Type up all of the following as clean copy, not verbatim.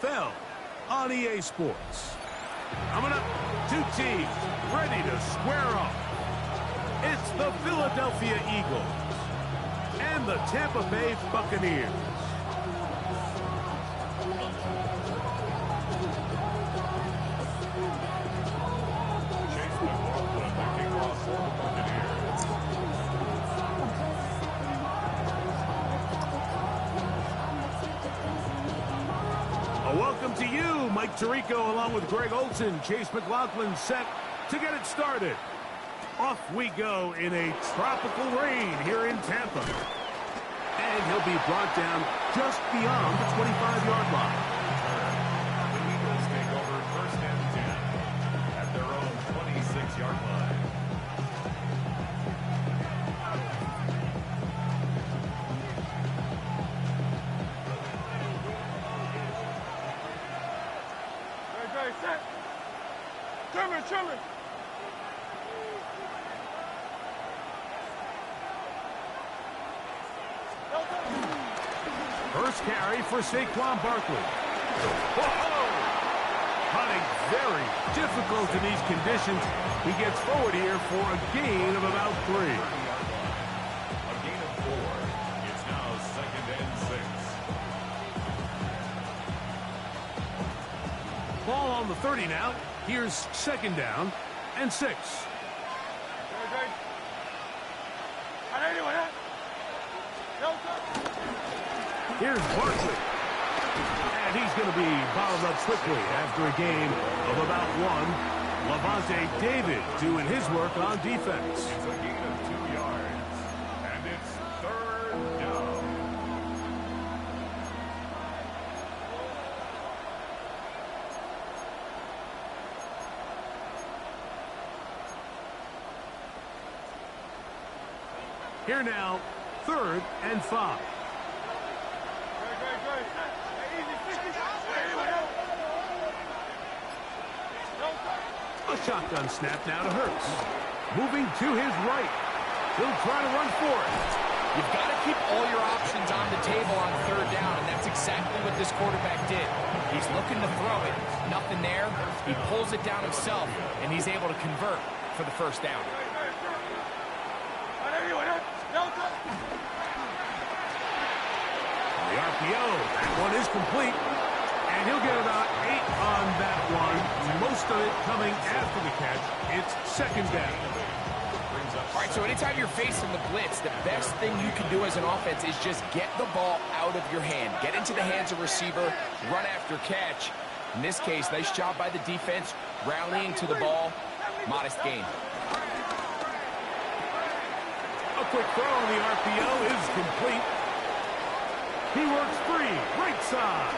Fell on EA Sports. Coming up, two teams ready to square off. It's the Philadelphia Eagles and the Tampa Bay Buccaneers. Welcome to you, Mike Tirico, along with Greg Olson. Chase McLaughlin set to get it started. Off we go in a tropical rain here in Tampa. And he'll be brought down just beyond the 25-yard line. The Eagles take over first and 10 at their own 26-yard line. Set. Trimmer. First carry for Saquon Barkley. Whoa! Hunting very difficult in these conditions. He gets forward here for a gain of about 3. A gain of 4. It's now 2nd and 6. Ball on the 30 now. Here's 2nd down and 6. Here's Barkley. And he's going to be bottled up quickly after a gain of about 1. Levante David doing his work on defense. It's a gain of 2 yards. And it's 3rd down. Here now, 3rd and 5. A shotgun snap now to Hurts. Moving to his right. He'll try to run for it. You've got to keep all your options on the table on 3rd down, and that's exactly what this quarterback did. He's looking to throw it. Nothing there. He pulls it down himself, and he's able to convert for the 1st down. The RPO, that one is complete. And he'll get about 8 on that one. Most of it coming after the catch. It's 2nd down. All right, so anytime you're facing the blitz, the best thing you can do as an offense is just get the ball out of your hand. Get into the hands of receiver, run after catch. In this case, nice job by the defense, rallying to the ball. Modest gain. A quick throw on the RPO is complete. He works free, right side.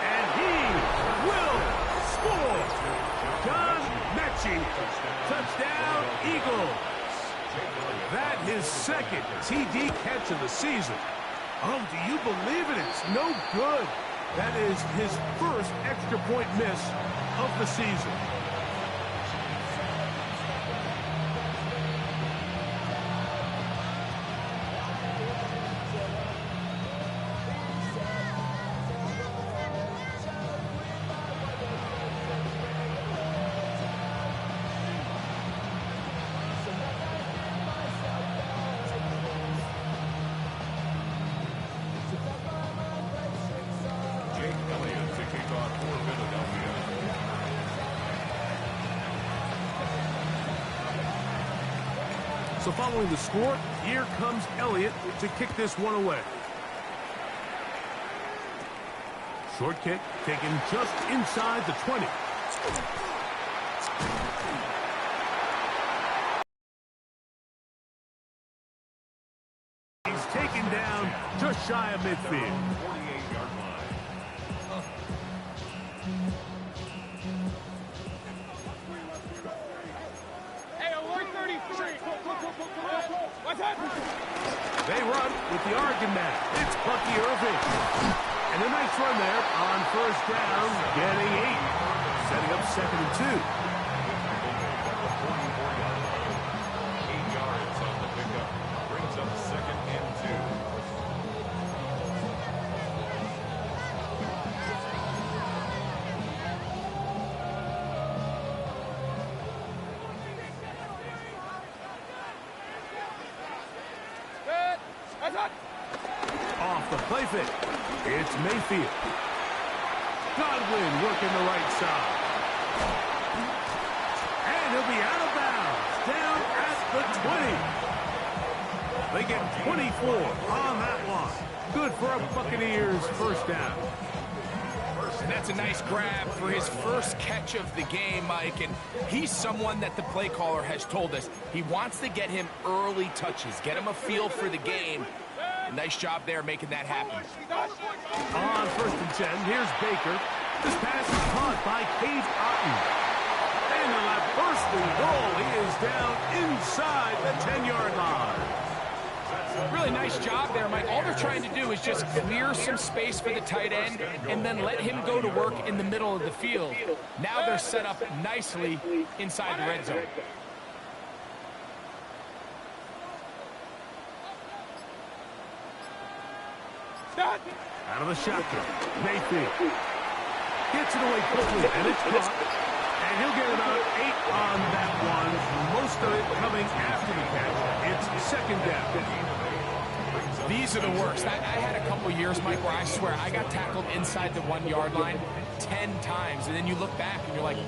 And he will score. John Mechie, touchdown Eagles. That his 2nd TD catch of the season. Oh, do you believe it? It's no good. That is his 1st extra point miss of the season. So following the score, here comes Elliott to kick this one away. Short kick taken just inside the 20. He's taken down just shy of midfield. 48-yard line. They run with the argument. It's Bucky Irving. And a nice run there on 1st down, getting 8. Setting up 2nd and 2. 8 yards on the pickup. Brings up 2nd and 2. off the play fake. It's Mayfield. Godwin working the right side. And he'll be out of bounds, down at the 20. They get 24 on that one. Good for a Buccaneers first down. And that's a nice grab for his first catch of the game, Mike. And he's someone that the play caller has told us he wants to get him early touches, get him a feel for the game. Nice job there making that happen. On 1st and 10, here's Baker. This pass is caught by Cade Otton. And on that first and goal, he is down inside the 10-yard line. Really nice job there, Mike. All they're trying to do is just clear some space for the tight end and then let him go to work in the middle of the field. Now they're set up nicely inside the red zone. Out of the shotgun, Mayfield gets it away quickly, and it's caught. And he'll get about 8 on that one. Most of it coming after the catch. It's 2nd down. These are the worst. I had a couple years, Mike, where I swear I got tackled inside the 1-yard line 10 times. And then you look back and you're like,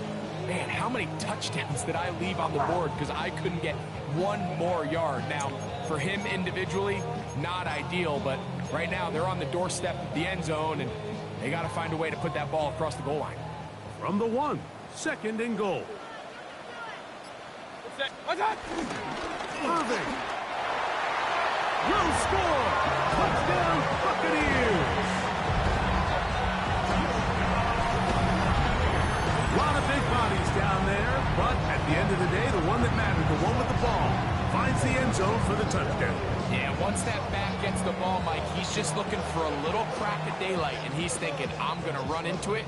man, how many touchdowns did I leave on the board because I couldn't get one more yard? Now, for him individually, not ideal, but right now they're on the doorstep of the end zone, and they got to find a way to put that ball across the goal line. From the 1, 2nd and goal. Irving will score. Touchdown, Buccaneers. A lot of big bodies down there, but at the end of the day, the one that mattered, the one with the ball, finds the end zone for the touchdown. Yeah, once that back gets the ball, Mike, he's just looking for a little crack of daylight, and he's thinking, I'm going to run into it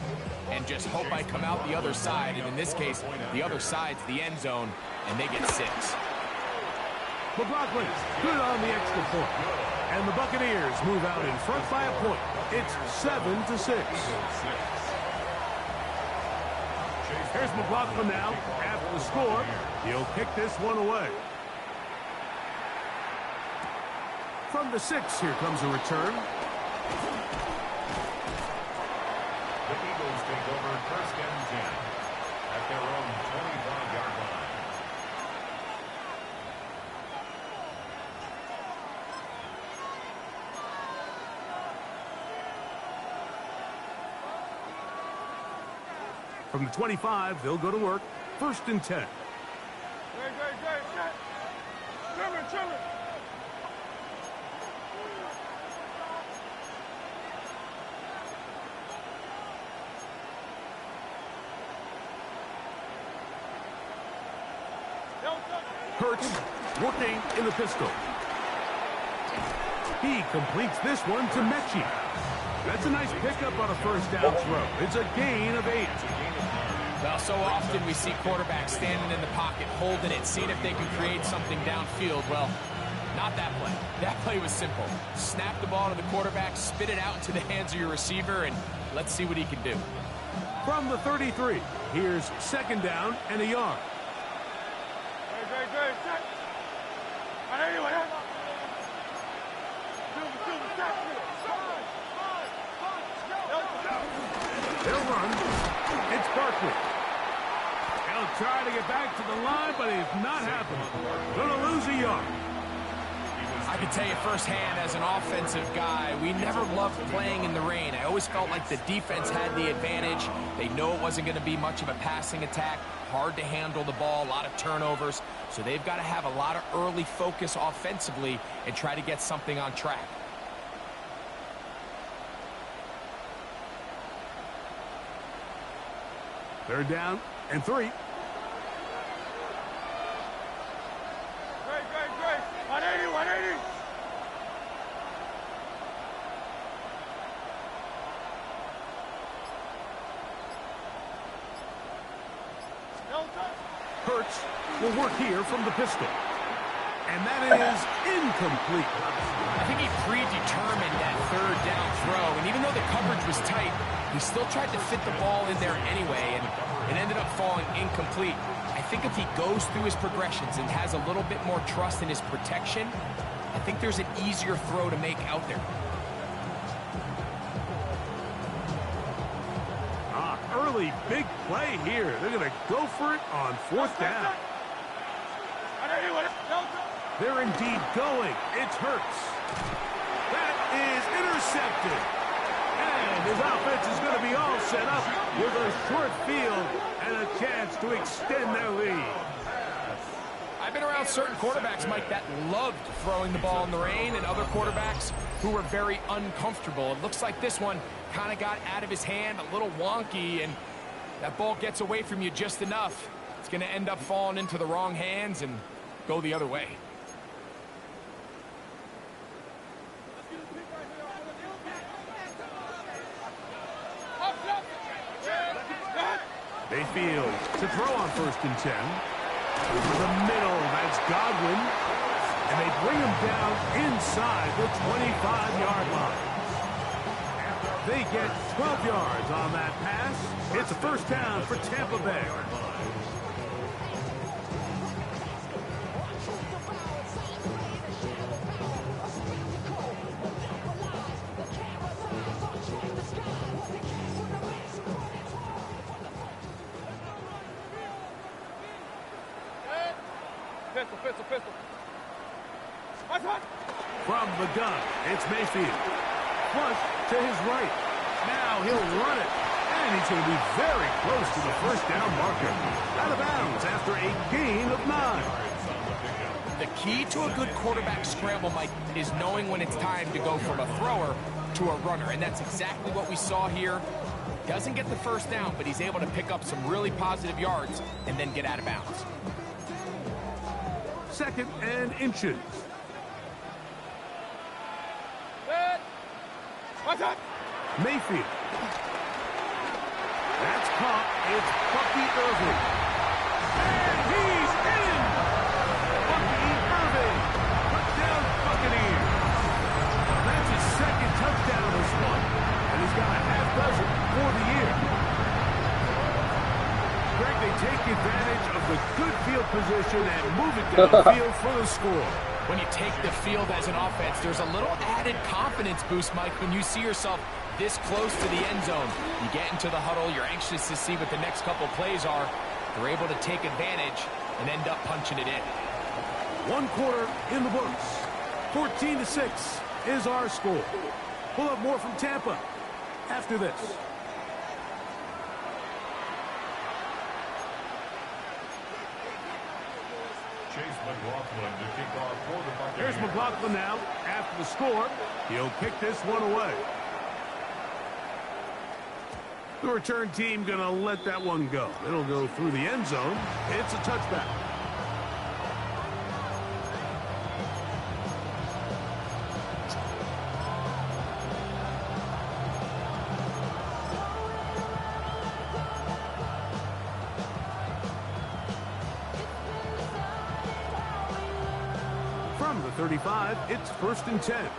and just hope I come out the other side. And in this case, the other side's the end zone, and they get 6. McLaughlin, good on the extra point. And the Buccaneers move out in front by a point. It's 7-6. Here's McLaughlin now. After the score, he'll kick this one away. From the 6, here comes a return. The Eagles take over 1st and 10 at their own 25-yard line. From the 25, they'll go to work. 1st and 10. Chummer. Hurts working in the pistol. He completes this one to Mechie. That's a nice pickup on a 1st down throw. It's a gain of 8. Well, so often we see quarterbacks standing in the pocket, holding it, seeing if they can create something downfield. Well, not that play. That play was simple. Snap the ball to the quarterback, spit it out into the hands of your receiver, and let's see what he can do. From the 33, here's 2nd down and a yard. They'll run. It's Barkley. He'll try to get back to the line, but it's not happening. Gonna lose a yard. I can tell you firsthand as an offensive guy, we never loved playing in the rain. I always felt like the defense had the advantage. They know it wasn't going to be much of a passing attack. Hard to handle the ball, a lot of turnovers. So they've got to have a lot of early focus offensively and try to get something on track. Third down and 3. Great. 180. Hurts will work here from the pistol. And that is incomplete. I think he predetermined that 3rd down throw, and even though the coverage was tight, he still tried to fit the ball in there anyway, and it ended up falling incomplete. I think if he goes through his progressions and has a little bit more trust in his protection, I think there's an easier throw to make out there. really big play here. They're going to go for it on 4th down. They're indeed going. It's Hurts. That is intercepted. And his offense is going to be all set up with a short field and a chance to extend their lead. I've been around certain quarterbacks, Mike, that loved throwing the ball in the rain, and other quarterbacks who were very uncomfortable. It looks like this one kind of got out of his hand, a little wonky, and that ball gets away from you just enough. It's going to end up falling into the wrong hands and go the other way. Mayfield to throw on 1st and 10. Over the middle, that's Godwin. And they bring him down inside the 25-yard line. They get 12 yards on that pass. It's a 1st down for Tampa Bay. Pistol. From the gun, it's Mayfield. Flush to his right. Now he'll run it. And he's going to be very close to the 1st down marker. Out of bounds after a gain of 9. The key to a good quarterback scramble, Mike, is knowing when it's time to go from a thrower to a runner. And that's exactly what we saw here. Doesn't get the 1st down, but he's able to pick up some really positive yards and then get out of bounds. 2nd and inches. Mayfield. That's caught. It's Bucky Irving. And he's in! Bucky Irving. Touchdown Buccaneers. That's his 2nd touchdown this month. And he's got a half dozen for the year. Greg, they take advantage of the good field position and move it downfield for the score. When you take the field as an offense, there's a little added confidence boost, Mike, when you see yourself this close to the end zone. You get into the huddle, you're anxious to see what the next couple plays are. They're able to take advantage and end up punching it in. 1 quarter in the books. 14-6 is our score. We'll have more from Tampa after this. Here's McLaughlin now. After the score, he'll kick this one away. The return team going to let that one go. It'll go through the end zone. It's a touchback. From the 35, it's 1st and 10.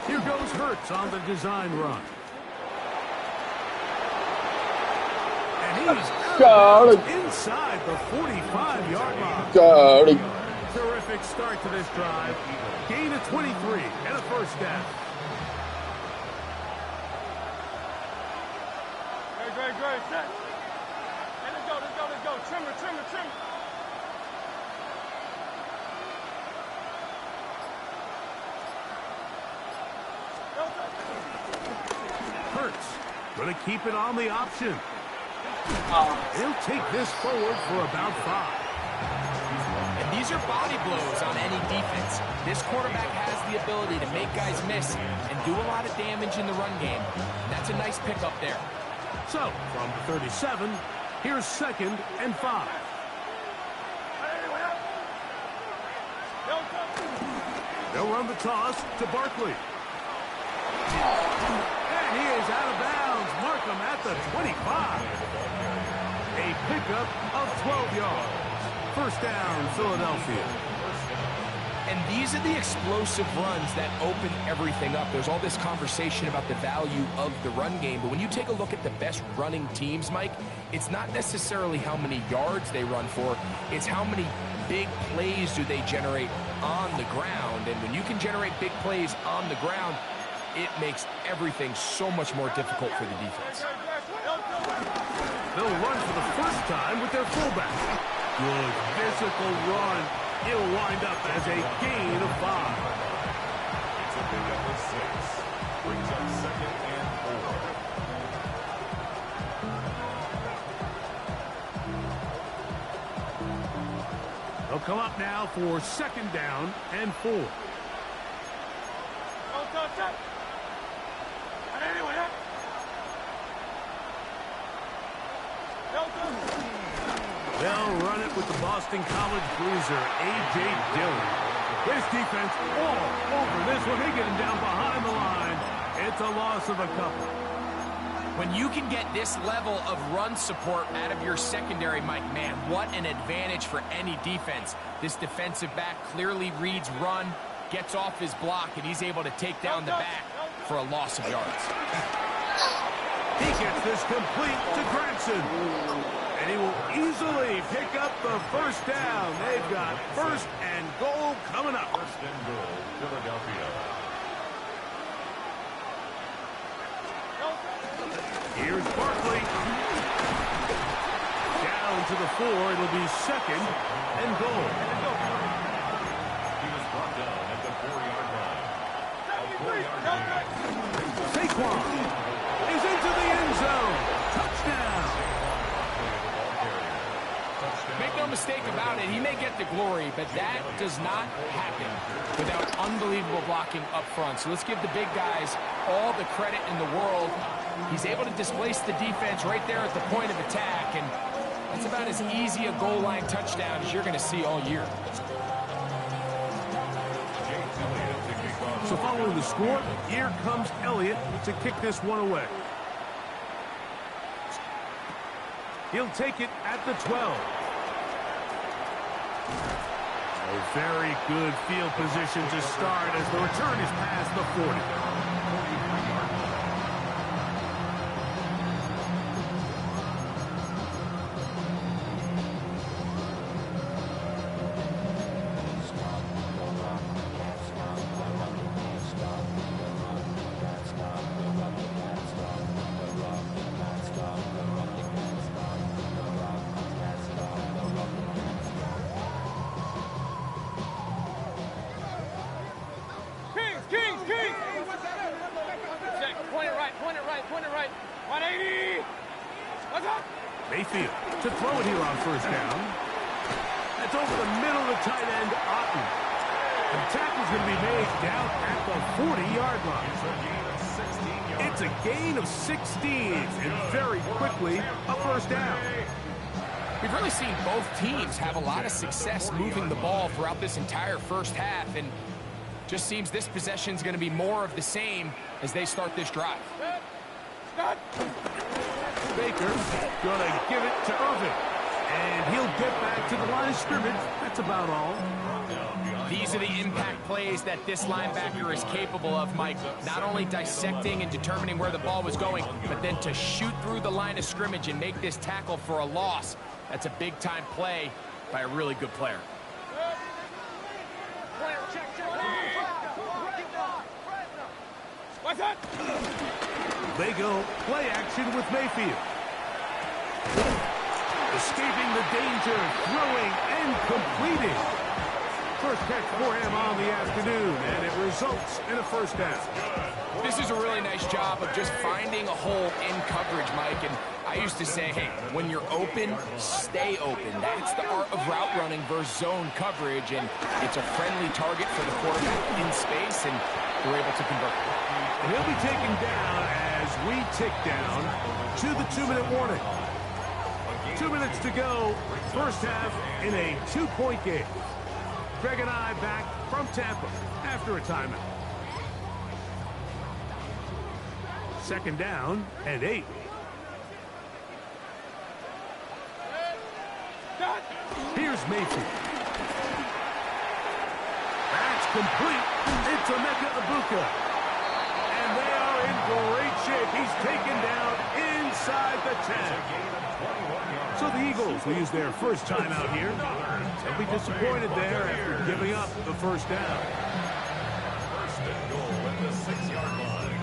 Here goes Hurts on the design run. And he's inside the 45-yard line. Terrific start to this drive. Gain of 23 and a 1st down. Great. Set. Hey, let's go. Trimmer. Hurts going to keep it on the option. He'll take this forward for about 5. And these are body blows on any defense. This quarterback has the ability to make guys miss and do a lot of damage in the run game. That's a nice pickup there. So, from the 37, here's 2nd and 5. They'll run the toss to Barkley. And he is out of bounds. Markham at the 25. A pickup of 12 yards. 1st down, Philadelphia. And these are the explosive runs that open everything up. There's all this conversation about the value of the run game, but when you take a look at the best running teams, Mike, it's not necessarily how many yards they run for, it's how many big plays do they generate on the ground. And when you can generate big plays on the ground, it makes everything so much more difficult for the defense. They'll run for the first time with their fullback. Good physical run. It'll wind up as a gain of 5. It's a big up of 6. Brings up 2nd and 4. They'll come up now for 2nd down and 4. They'll run it with the Boston College bruiser, A.J. Dillon. His defense all over this one. They get him down behind the line. It's a loss of a couple. When you can get this level of run support out of your secondary, Mike, man, what an advantage for any defense. This defensive back clearly reads run, gets off his block, and he's able to take down the back for a loss of yards. He gets this complete to Granson. And he will easily pick up the first down. They've got 1st and goal coming up. 1st and goal, Philadelphia. Here's Barkley. Down to the 4. It'll be 2nd and goal. He was brought down at the 4-yard line. Saquon is into the end zone. Touchdown. Make no mistake about it, he may get the glory, but that does not happen without unbelievable blocking up front. So let's give the big guys all the credit in the world. He's able to displace the defense right there at the point of attack, and that's about as easy a goal line touchdown as you're going to see all year. So following the score, here comes Elliott to kick this one away. He'll take it at the 12. A very good field position to start as the return is past the 40. Mayfield to throw it here on 1st down. That's over the middle of the tight end, Otten. The tackle's going to be made down at the 40-yard line. It's a gain of 16, and very quickly, a 1st down. We've really seen both teams have a lot of success moving the ball throughout this entire first half, and just seems this possession is going to be more of the same as they start this drive. Baker going to give it to Irvin, and he'll get back to the line of scrimmage. That's about all. These are the impact plays that this linebacker is capable of, Mike. Not only dissecting and determining where the ball was going, but then to shoot through the line of scrimmage and make this tackle for a loss. That's a big-time play by a really good player. What's that? They go play action with Mayfield. Escaping the danger, throwing and completing. First catch for him on the afternoon, and it results in a 1st down. This is a really nice job of just finding a hole in coverage, Mike. And I used to say, hey, when you're open, stay open. That's the art of route running versus zone coverage, and it's a friendly target for the quarterback in space, and they're able to convert. And he'll be taken down as we tick down to the 2-minute warning. 2 minutes to go, first half in a 2-point game. Greg and I back from Tampa after a timeout. 2nd down and 8. Here's Mayfield. That's complete. It's Emeka Egbuka. And they are in great shape. He's taken down inside the 10. So the Eagles will use their first timeout here. They'll be disappointed there after giving up the first down. First and goal at the 6-yard line.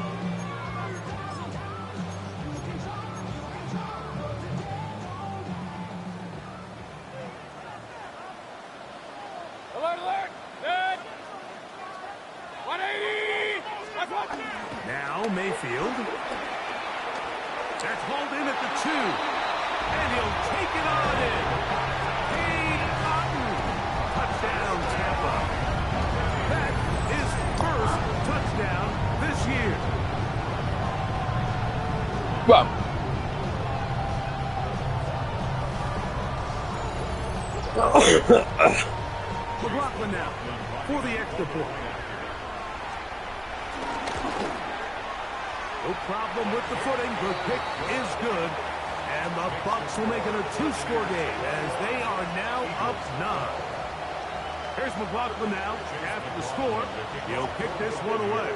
Alert, alert! Dead! 180! That's what? Now Mayfield. That's hauled in at the 2. And he'll take it on in. Cade Otton. Touchdown, Tampa. That is first touchdown this year. Well, McLaughlin now for the extra point. No problem with the footing. The pick is good. And the Bucs will make it a 2-score game as they are now up 9. Here's McLaughlin now after the score. He'll kick this one away.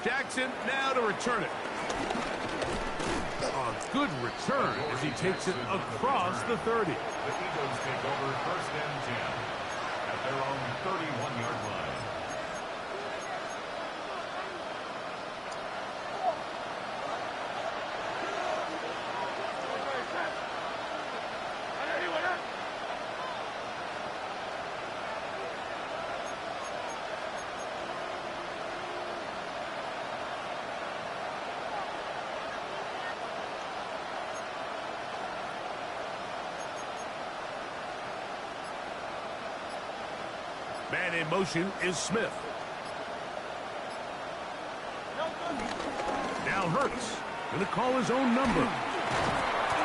Jackson now to return it. A good return as he takes it across the 30. The Eagles take over first and 10 at their own 31-yard line. Man in motion is Smith. Now Hurts. Going to call his own number.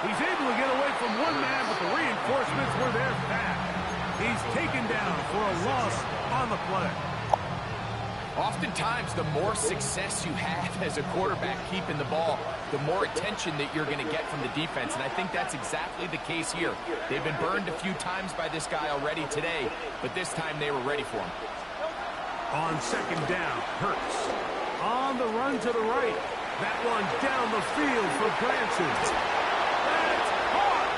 He's able to get away from one man, but the reinforcements were there fast. He's taken down for a loss on the play. oftentimes the more success you have as a quarterback keeping the ball, the more attention that you're going to get from the defense. And I think that's exactly the case here. They've been burned a few times by this guy already today, but this time they were ready for him. On second down, Hurts. On the run to the right. That one down the field for Granson. That's hard.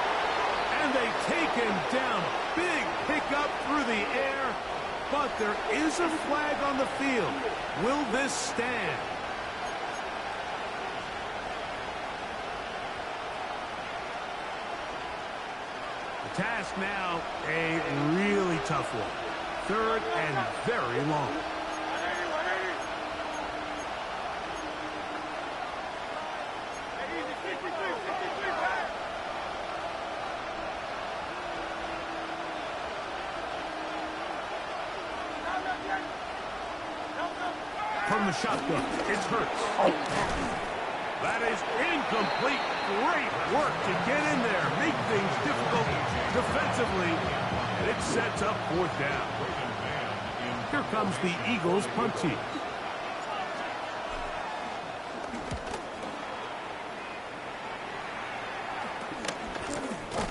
And they take him down. Big pickup through the air. But there is a flag on the field. Will this stand? The task now, a really tough one. Third and very long. From the shotgun, it's Hurts. That is incomplete. Great work to get in there, make things difficult defensively, and it sets up fourth down. Here comes the Eagles punt team.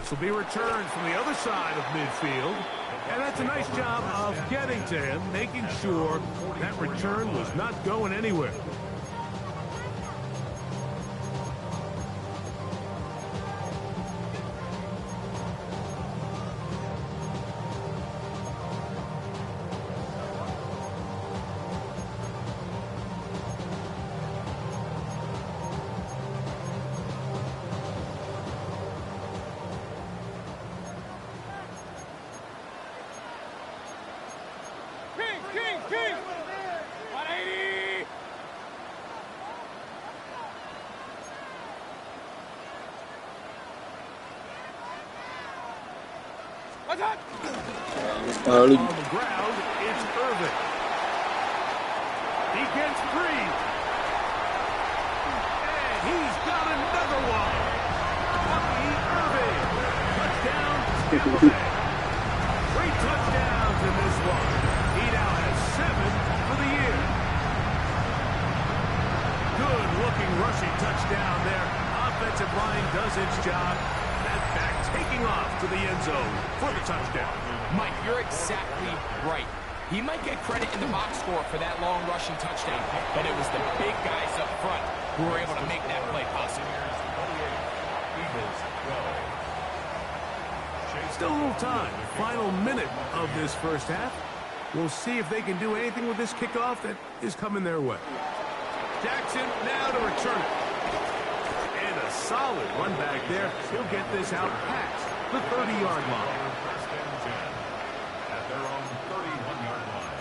This will be returned from the other side of midfield. And that's a nice job of getting to him, making sure that return was not going anywhere. King! 180! What's up? On the ground, it's Irvin. He gets free. And he's got another one. Lucky Irvin. Touchdown, Tampa Bay. 3 touchdowns in this one. He now has 7 for the year. Good-looking rushing touchdown there. Offensive line does its job. That back taking off to the end zone for the touchdown. Mike, you're exactly right. He might get credit in the box score for that long rushing touchdown, but it was the big guys up front who were able to make that play possible. Still a little time. Final minute of this first half. We'll see if they can do anything with this kickoff that is coming their way. Jackson now to return it. And a solid run back there. He'll get this out past the 30-yard line. First and 10 at their own 31-yard line.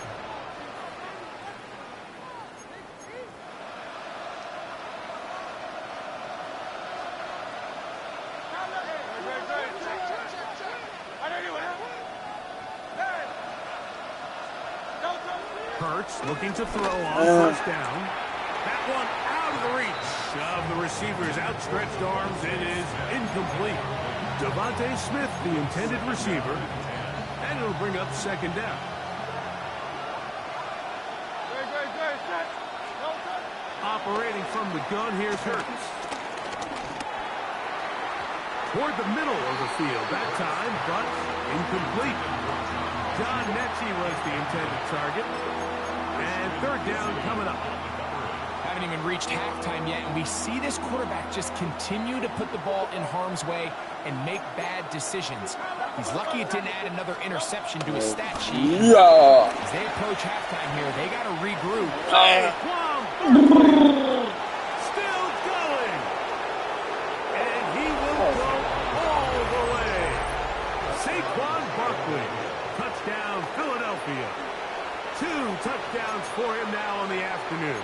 Hurts looking to throw on first down. That one out of the reach of the receiver's outstretched arms. It is incomplete. Devontae Smith, the intended receiver, and it'll bring up second down. Operating from the gun, here's Hurts. Toward the middle of the field that time, but incomplete. John Mechie was the intended target. And third down coming up. Haven't even reached halftime yet, and we see this quarterback just continue to put the ball in harm's way and make bad decisions. He's lucky it didn't add another interception to his stat sheet. Yeah. As they approach halftime here, they got to regroup. Still going. And he will go all the way. Saquon Barkley. Touchdown, Philadelphia. 2 touchdowns for him now on the afternoon.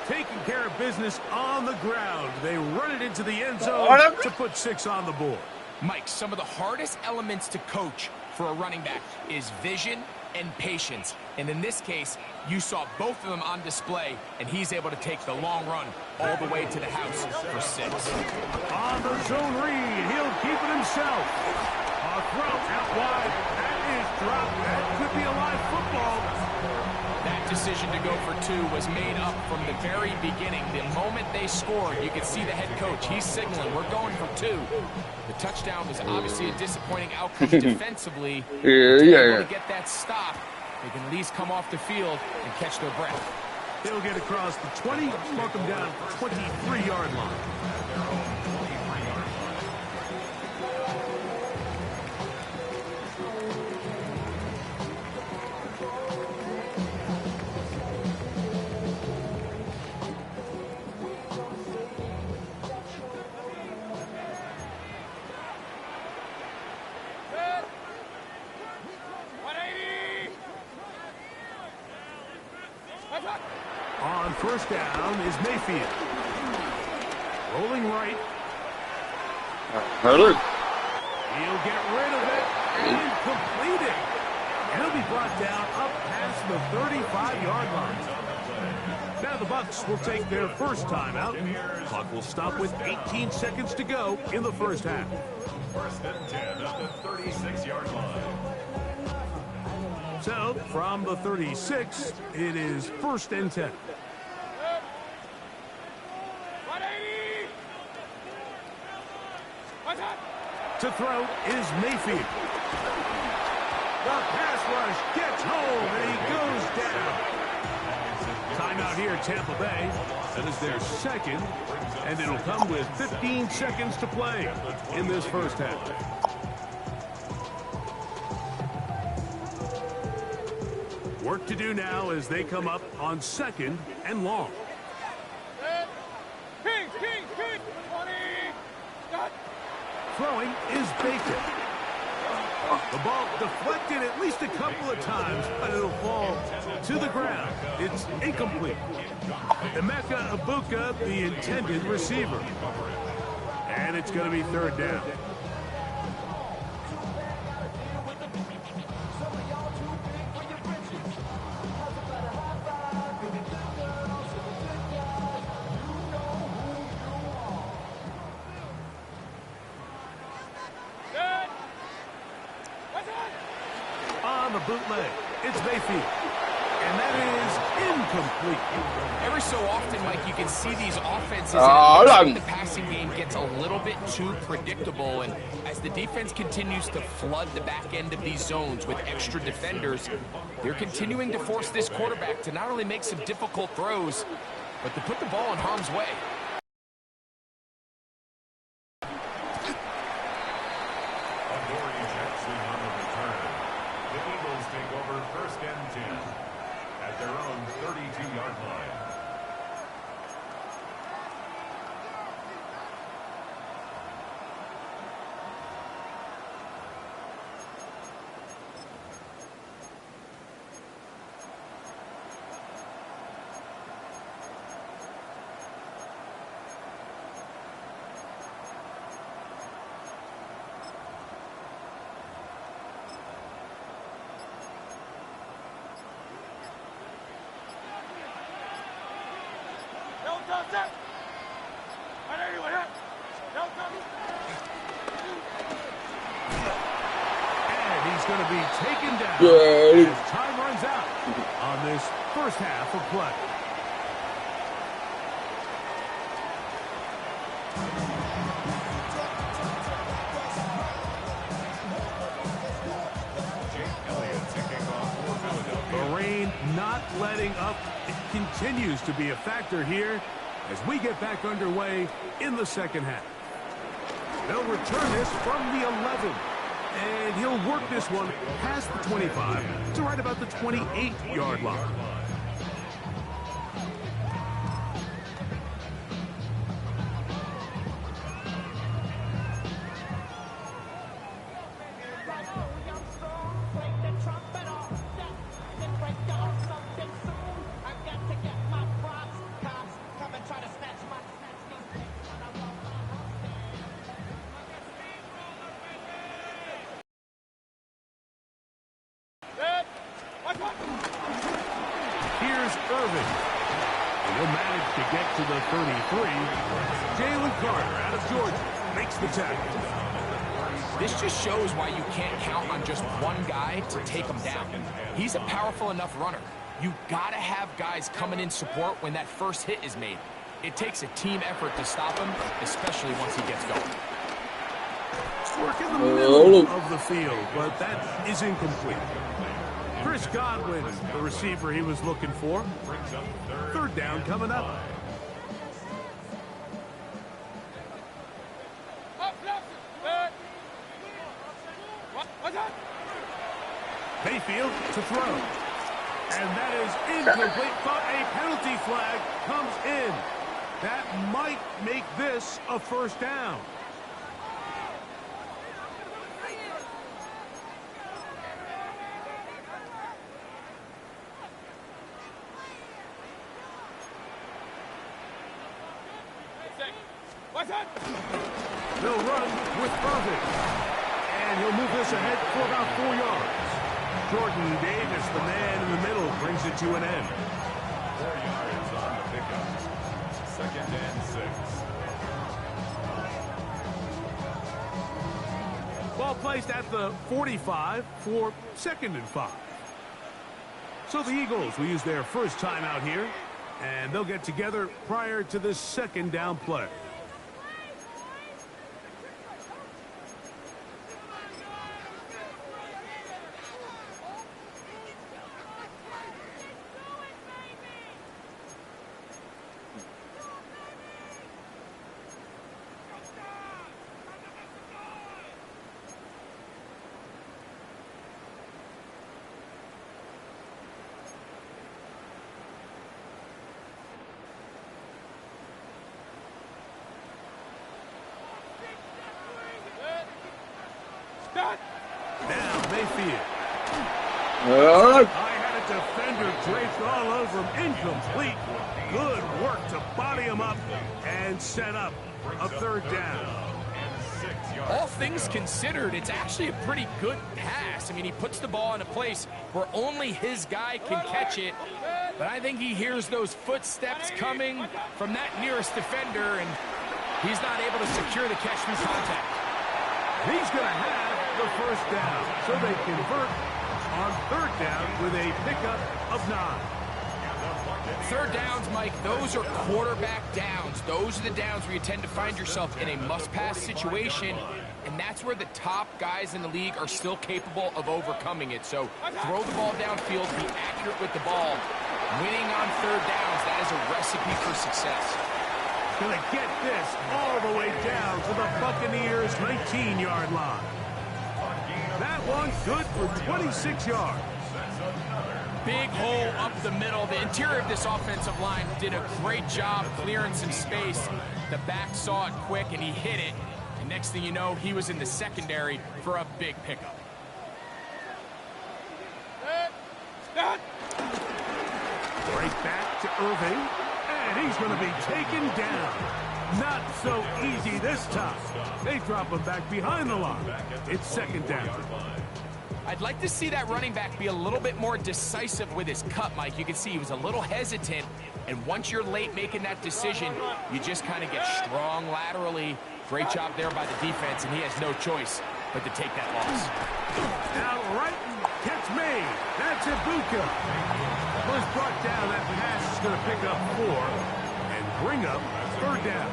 Taking care of business on the ground. They run it into the end zone to put 6 on the board. Mike, some of the hardest elements to coach for a running back is vision and patience. And in this case, you saw both of them on display, and he's able to take the long run all the way to the house for 6. On the zone read, he'll keep it himself. A throw out wide. That is dropped. That could be a live football. That decision to go for 2 was made up from the very beginning. The moment they scored, you could see the head coach. He's signaling, we're going for 2. The touchdown was obviously a disappointing outcome defensively. Yeah. To get that stop, they can at least come off the field and catch their breath. He'll get across the 20, mark him down 23-yard line. On first down is Mayfield. Rolling right. Hurley. He'll get rid of it and complete it. And he'll be brought down up past the 35-yard line. Now the Bucs will take their first timeout. Clock will stop with 18 seconds to go in the first half. First and 10 at the 36-yard line. So, from the 36, it is first and 10. 180! To throw is Mayfield. The pass rush gets home, and he goes down. Timeout here, Tampa Bay. That is their second, and it'll come with 15 seconds to play in this first half. Work to do now as they come up on second and long. King! 20! Got. Throwing is Baker. The ball deflected at least a couple of times, but it'll fall to the ground. It's incomplete. Emeka Ibuka, the intended receiver. And it's going to be third down. On the bootleg, it's Mayfield. And that is incomplete. Every so often, Mike, you can see these offenses, and it looks like the passing game gets a little bit too predictable. And as the defense continues to flood the back end of these zones with extra defenders, they're continuing to force this quarterback to not only make some difficult throws, but to put the ball in harm's way. The Eagles take over 1st and 10 at their own 32-yard line. And he's going to be taken down as time runs out on this first half of play. The rain not letting up. It continues to be a factor here as we get back underway in the second half. They'll return this from the 11. And he'll work this one past the 25 to right about the 28-yard line. Here's Irving. And he'll manage to get to the 33. Jalen Carter out of Georgia makes the tackle. This just shows why you can't count on just one guy to take him down. He's a powerful enough runner. You gotta have guys coming in support when that first hit is made. It takes a team effort to stop him, especially once he gets going. Work in the middle of the field, but that is incomplete. Chris Godwin, the receiver he was looking for. Third down coming up. Mayfield to throw. And that is incomplete, but a penalty flag comes in. That might make this a first down. They'll run with Irving. And he'll move this ahead for about 4 yards. Jordan Davis, the man in the middle, brings it to an end. 4 yards on the pickup. 2nd and 6. Ball placed at the 45 for 2nd and 5. So the Eagles will use their first timeout here, and they'll get together prior to this 2nd down play. Now Mayfield. I had a defender draped all over him. Incomplete. Good work to body him up and set up a 3rd down. All things considered, it's actually a pretty good pass. I mean, he puts the ball in a place where only his guy can catch it. But I think he hears those footsteps coming from that nearest defender, and he's not able to secure the catch through contact. He's going to have the first down, so they convert on third down with a pickup of 9. Third downs, Mike, those are quarterback downs. Those are the downs where you tend to find yourself in a must-pass situation, and that's where the top guys in the league are still capable of overcoming it. So throw the ball downfield, be accurate with the ball. Winning on third downs, that is a recipe for success. Gonna get this all the way down to the Buccaneers' 19-yard line. That one good for 26 yards. Big hole up the middle. The interior of this offensive line did a great job clearing some space. The back saw it quick, and he hit it. And next thing you know, he was in the secondary for a big pickup. Right back to Irving, and he's going to be taken down. Not so easy this time. They drop him back behind the line. It's second down. I'd like to see that running back be a little bit more decisive with his cut, Mike. You can see he was a little hesitant, and once you're late making that decision, you just kind of get strong laterally. Great job there by the defense, and he has no choice but to take that loss. Now right, catch made. That's Ibuka. Was brought down. That pass is going to pick up 4 and bring up third down.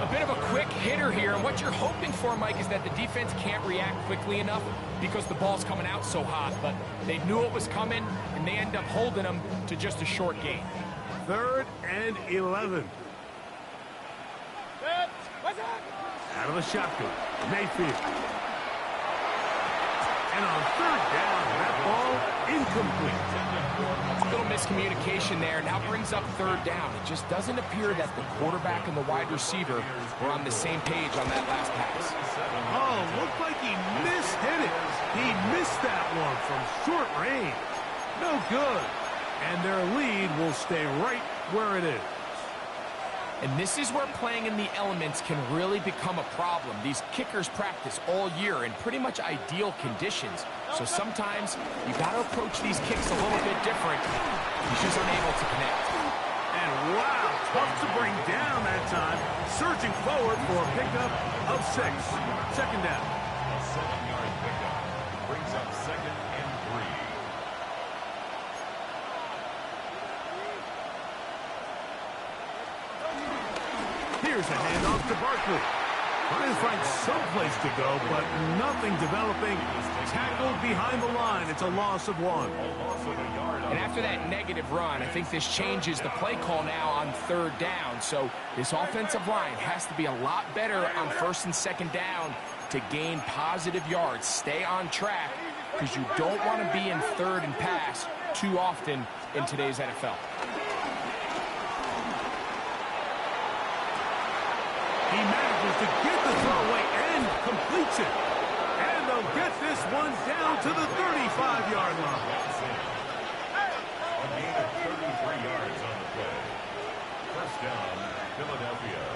A bit of a quick hitter here, and what you're hoping for, Mike, is that the defense can't react quickly enough because the ball's coming out so hot, but they knew it was coming, and they end up holding them to just a short gain. 3rd and 11. Out of the shotgun, Mayfield. And on third down, that ball incomplete. A little miscommunication there. Now brings up third down. It just doesn't appear that the quarterback and the wide receiver were on the same page on that last pass. Oh, looked like he mishit it. He missed that one from short range. No good. And their lead will stay right where it is. And this is where playing in the elements can really become a problem. These kickers practice all year in pretty much ideal conditions. So sometimes you got to approach these kicks a little bit different. He's just unable to connect. And wow, tough to bring down that time. Surging forward for a pickup of 6. Second down. A 7-yard pickup brings up 2nd and 3. Here's a handoff to Barkley. Trying to find someplace to go, but nothing developing. Tackled behind the line. It's a loss of 1. And after that negative run, I think this changes the play call now on third down. So this offensive line has to be a lot better on 1st and 2nd down to gain positive yards. Stay on track because you don't want to be in 3rd and pass too often in today's NFL. He manages to get the throw away and completes it. And they'll get this one down to the 35-yard line. A gain of 33 yards on the play. First down, Philadelphia.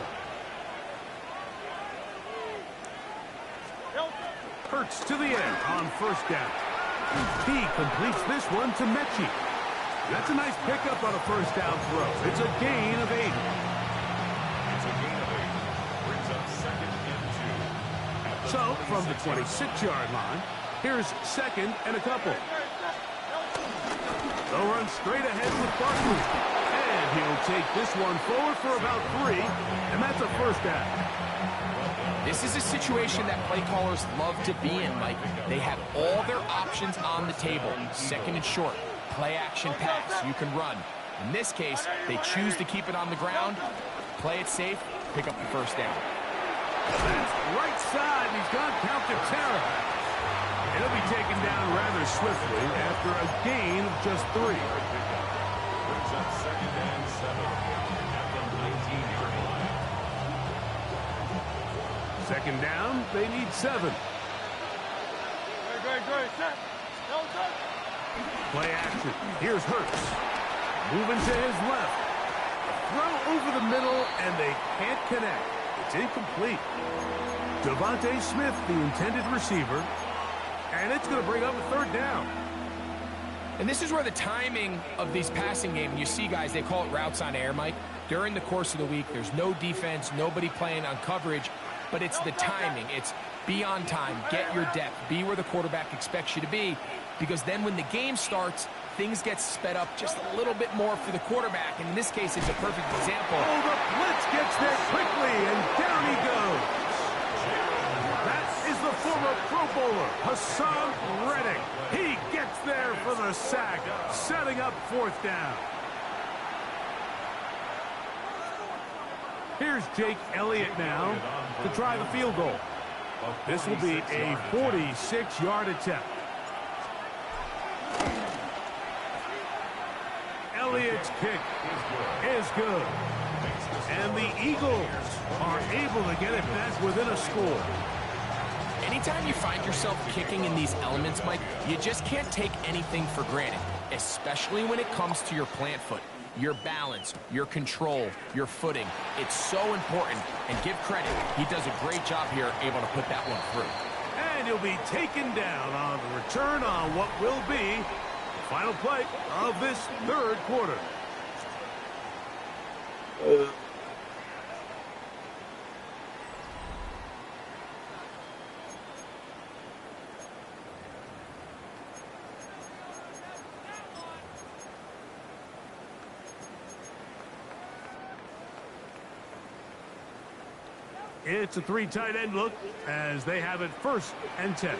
Hurts to the end on first down. He completes this one to Mechie. That's a nice pickup on a first down throw. It's a gain of 8. So, from the 26-yard line, here's 2nd and a couple. They'll run straight ahead with Barkley. And he'll take this one forward for about 3, and that's a first down. This is a situation that play callers love to be in, Mike. They have all their options on the table. 2nd and short, play action pass, you can run. In this case, they choose to keep it on the ground, play it safe, pick up the first down. That's right side, and he's gone count to terror. He'll be taken down rather swiftly after a gain of just 3. Brings up 2nd and 7 at the 19-yard line. Second down, they need 7. Play action. Here's Hurts. Moving to his left. Throw over the middle, and they can't connect. It's incomplete. Devontae Smith, the intended receiver, and it's going to bring up a third down. And this is where the timing of these passing game, you see guys, they call it routes on air, Mike. During the course of the week, there's no defense, nobody playing on coverage, but it's the timing. It's Be on time, get your depth, be where the quarterback expects you to be, because then when the game starts, things get sped up just a little bit more for the quarterback. And in this case, it's a perfect example. Oh, the blitz gets there quickly, and down he goes. That is the former Pro Bowler, Hassan Reddick. He gets there for the sack, setting up 4th down. Here's Jake Elliott now to try the field goal. This will be a 46-yard attempt. Elliott's kick is good. And the Eagles are able to get it back within a score. Anytime you find yourself kicking in these elements, Mike, you just can't take anything for granted, especially when it comes to your plant foot. Your balance, your control, your footing. It's so important. And give credit, he does a great job here able to put that one through. And he'll be taken down on the return on what will be the final play of this 3rd quarter. It's a 3 tight end look as they have it 1st and 10.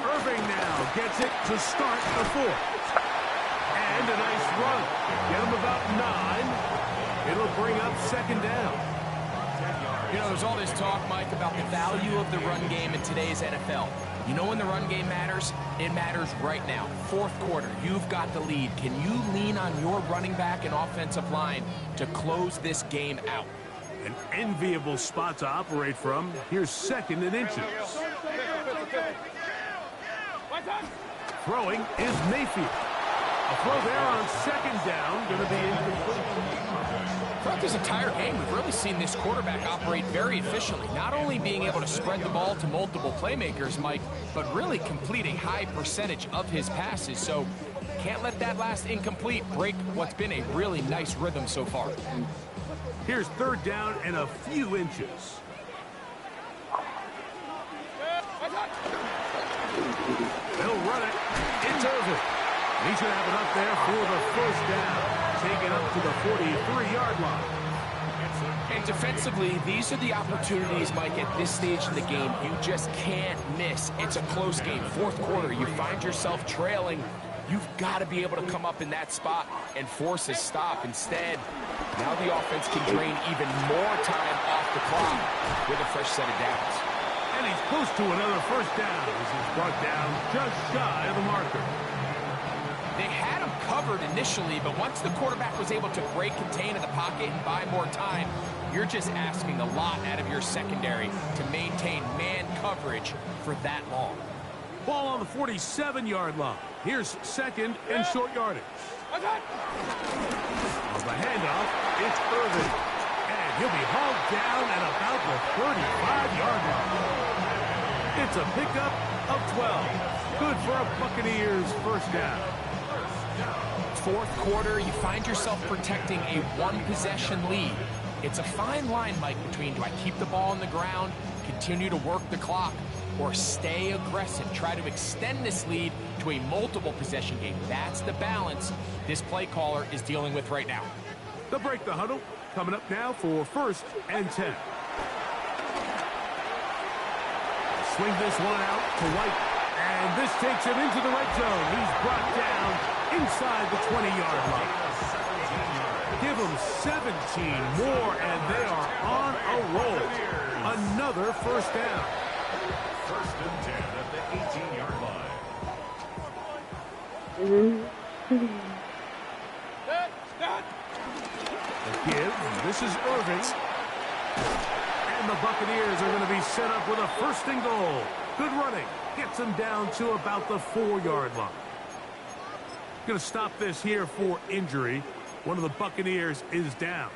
Irving now gets it to start the 4th. And a nice run. Get him about 9. It'll bring up 2nd down. You know, there's all this talk, Mike, about the value of the run game in today's NFL. You know when the run game matters? It matters right now. 4th quarter, you've got the lead. Can you lean on your running back and offensive line to close this game out? An enviable spot to operate from. Here's 2nd and inches. Throwing is Mayfield. A throw there on 2nd down, going to be incomplete. Throughout this entire game, we've really seen this quarterback operate very efficiently, not only being able to spread the ball to multiple playmakers, Mike, but really complete a high percentage of his passes. So can't let that last incomplete break what's been a really nice rhythm so far. Here's 3rd down and a few inches. They'll run it. It's Irving. He should have it up there for the 1st down. Take it up to the 43-yard line. And defensively, these are the opportunities, Mike, at this stage in the game you just can't miss. It's a close game. 4th quarter, you find yourself trailing. You've got to be able to come up in that spot and force a stop. Instead, now the offense can drain even more time off the clock with a fresh set of downs. And he's close to another 1st down as he's brought down just shy of the marker. They had him covered initially, but once the quarterback was able to break contain in the pocket and buy more time, you're just asking a lot out of your secondary to maintain man coverage for that long. Ball on the 47-yard line. Here's 2nd and short yardage. On the handoff, it's Irving. And he'll be hauled down at about the 35-yard line. It's a pickup of 12. Good for a Buccaneers 1st down. 4th quarter, you find yourself protecting a 1-possession lead. It's a fine line, Mike, between do I keep the ball on the ground, continue to work the clock, or stay aggressive, try to extend this lead to a multiple possession game. That's the balance this play caller is dealing with right now. They'll break the huddle. Coming up now for 1st and 10. Swing this one out to White. And this takes him into the red zone. He's brought down inside the 20-yard line. Give them 17 more, and they are on a roll. Another 1st down. 1st and 10 at the 18-yard line. The give. This is Irving. And the Buccaneers are going to be set up with a 1st and goal. Good running. Gets them down to about the 4-yard line. Going to stop this here for injury. One of the Buccaneers is down.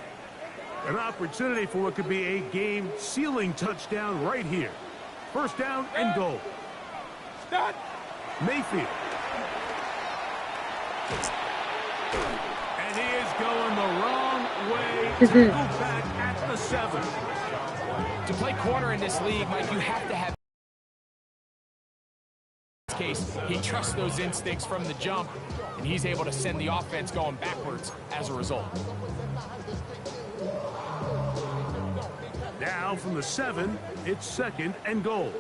An opportunity for what could be a game-sealing touchdown right here. 1st down and goal. Start. Mayfield. And he is going the wrong way to go back at the 7. To play corner in this league, Mike, you have to have case. He trusts those instincts from the jump, and he's able to send the offense going backwards as a result. Now from the 7, it's 2nd and goal.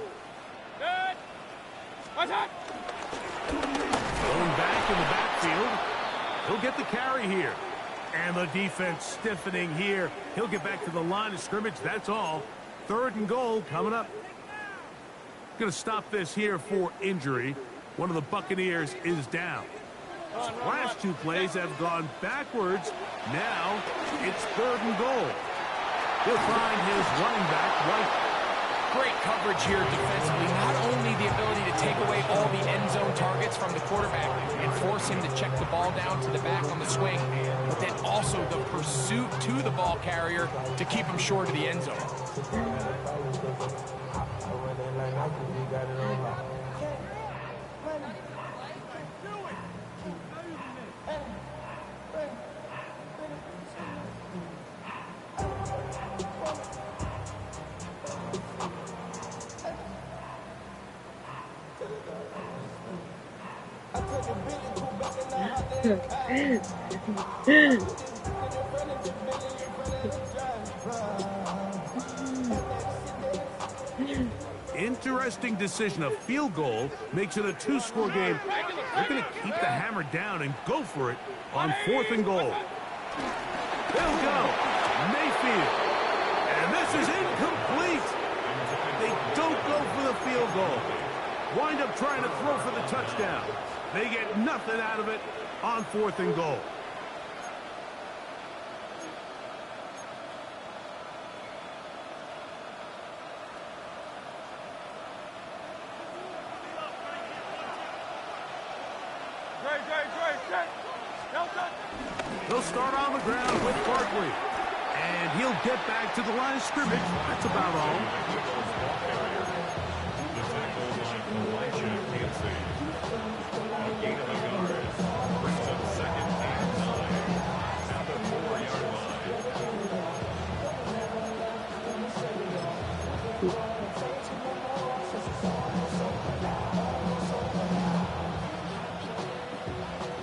Good. Attack. Going back in the backfield. He'll get the carry here. And the defense stiffening here. He'll get back to the line of scrimmage. That's all. 3rd and goal coming up. Going to stop this here for injury. One of the Buccaneers is down. Last 2 plays have gone backwards. Now it's 3rd and goal. He'll find his running back, White. Great coverage here defensively. Not only the ability to take away all the end zone targets from the quarterback and force him to check the ball down to the back on the swing, but then also the pursuit to the ball carrier to keep him short of the end zone. Interesting decision. A field goal makes it a 2-score game. They're going to keep the hammer down and go for it on 4th and goal. They'll go. Mayfield. And this is incomplete. They don't go for the field goal. Wind up trying to throw for the touchdown. They get nothing out of it on 4th and goal. He'll start on the ground with Barkley. And he'll get back to the line of scrimmage. That's about all.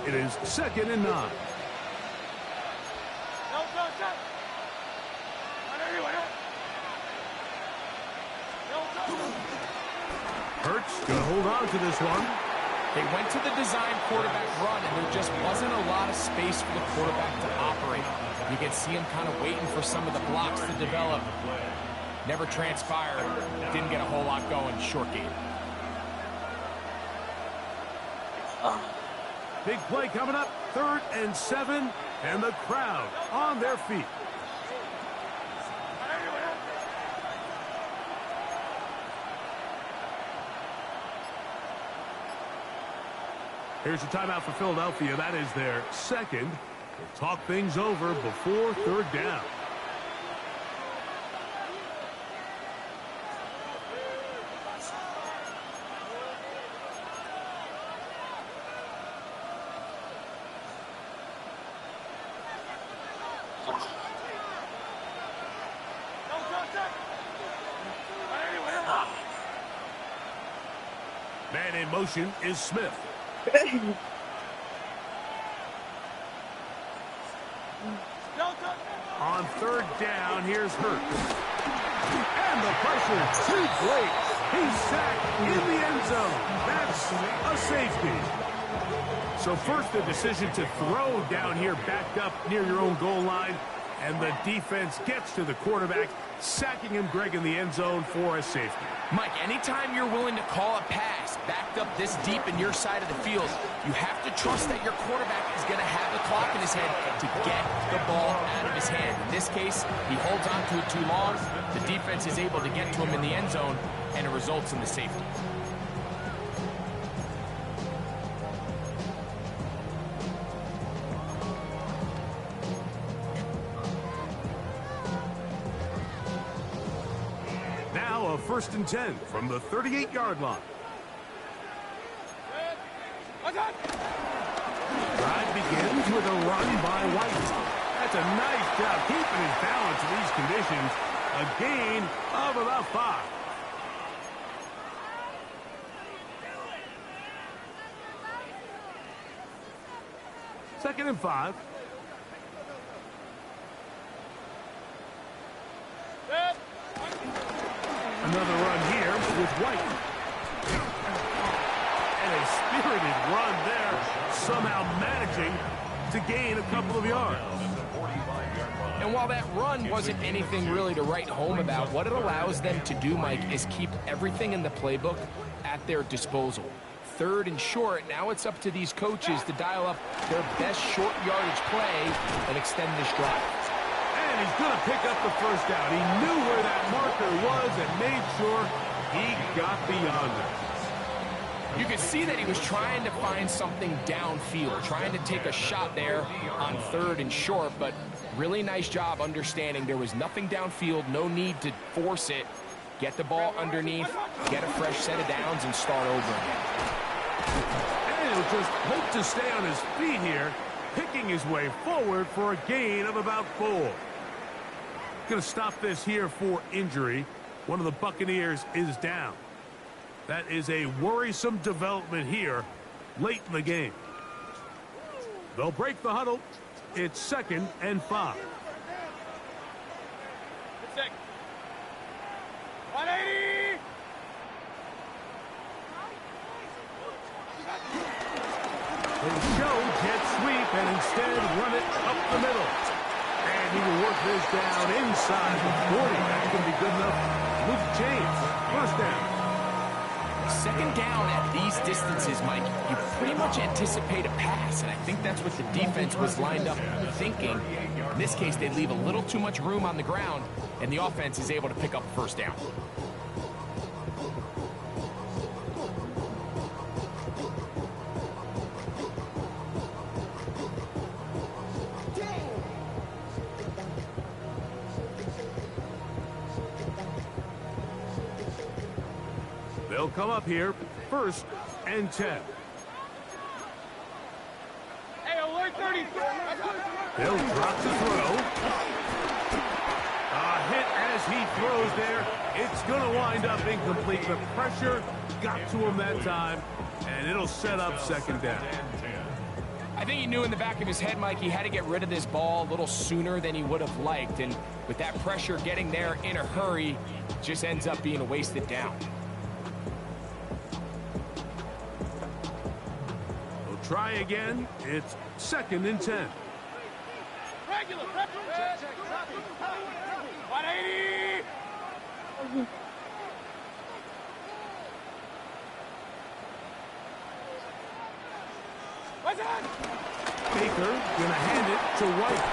It is 2nd and 9. Hurts going to hold on to this one. They went to the design quarterback run, and there just wasn't a lot of space for the quarterback to operate. You can see him kind of waiting for some of the blocks to develop. Never transpired. Didn't get a whole lot going. Short game. Big play coming up. 3rd and 7. And the crowd on their feet. Here's a timeout for Philadelphia. That is their 2nd. They'll talk things over before 3rd down. Man in motion is Smith. On 3rd down, here's Hurts. And the pressure too great. He's sacked in the end zone. That's a safety. So first the decision to throw down here backed up near your own goal line. And the defense gets to the quarterback, sacking him, Greg, in the end zone for a safety. Mike, anytime you're willing to call a pass backed up this deep in your side of the field, you have to trust that your quarterback is going to have the clock in his head to get the ball out of his hand. In this case, he holds on to it too long. The defense is able to get to him in the end zone, and it results in the safety. Now a 1st and 10 from the 38-yard line. Drive begins with a run by White. That's a nice job keeping his balance in these conditions. A gain of about 5. Second and 5. Another run here with White. And a spirited run there, somehow managing to gain a couple of yards. And while that run wasn't anything really to write home about, what it allows them to do, Mike, is keep everything in the playbook at their disposal. Third and short, now it's up to these coaches to dial up their best short yardage play and extend this drive. And he's going to pick up the first down. He knew where that marker was and made sure he got beyond it. You could see that he was trying to find something downfield, trying to take a shot there on third and short, but really nice job understanding there was nothing downfield, no need to force it. Get the ball underneath, get a fresh set of downs, and start over again. And he'll just hope to stay on his feet here, picking his way forward for a gain of about 4. Going to stop this here for injury. One of the Buccaneers is down. That is a worrisome development here late in the game. They'll break the huddle. It's 2nd and 5. 180! They show jet sweep and instead run it up the middle. And he will work this down inside the 40. That's going to be good enough. Move the chains. First down. Second down at these distances, Mike, you pretty much anticipate a pass, and I think that's what the defense was lined up thinking. In this case, they leave a little too much room on the ground, and the offense is able to pick up a first down. They'll come up here, 1st and 10. Hey, alert 30. He'll drop the throw. A hit as he throws there. It's going to wind up incomplete. The pressure got to him that time, and it'll set up 2nd down. I think he knew in the back of his head, Mike, he had to get rid of this ball a little sooner than he would have liked, and with that pressure getting there in a hurry, it just ends up being a wasted down. Try again. It's 2nd and 10. Regular. 180! Baker gonna hand it to White.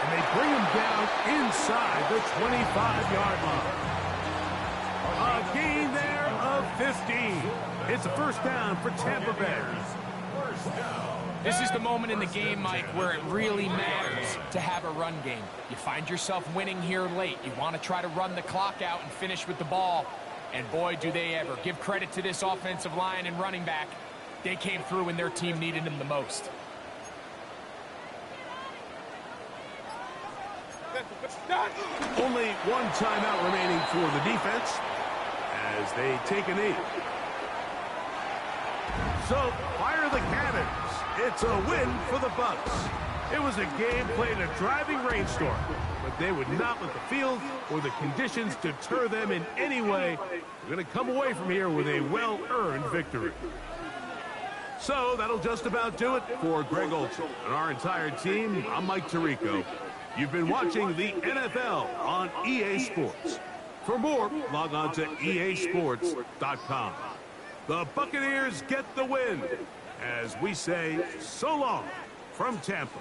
And they bring him down inside the 25-yard line. A gain there of 15. It's a first down for Tampa Bay. This is the moment in the game, Mike, where it really matters to have a run game. You find yourself winning here late. You want to try to run the clock out and finish with the ball. And boy, do they ever. Give credit to this offensive line and running back. They came through when their team needed them the most. Only one timeout remaining for the defense as they take a knee. So, fire the cannons. It's a win for the Bucs. It was a game played in a driving rainstorm, but they would not let the field or the conditions deter them in any way. They're going to come away from here with a well-earned victory. So, that'll just about do it for Greg Olson and our entire team. I'm Mike Tirico. You've been watching the NFL on EA Sports. For more, log on to easports.com. The Buccaneers get the win as we say so long from Tampa.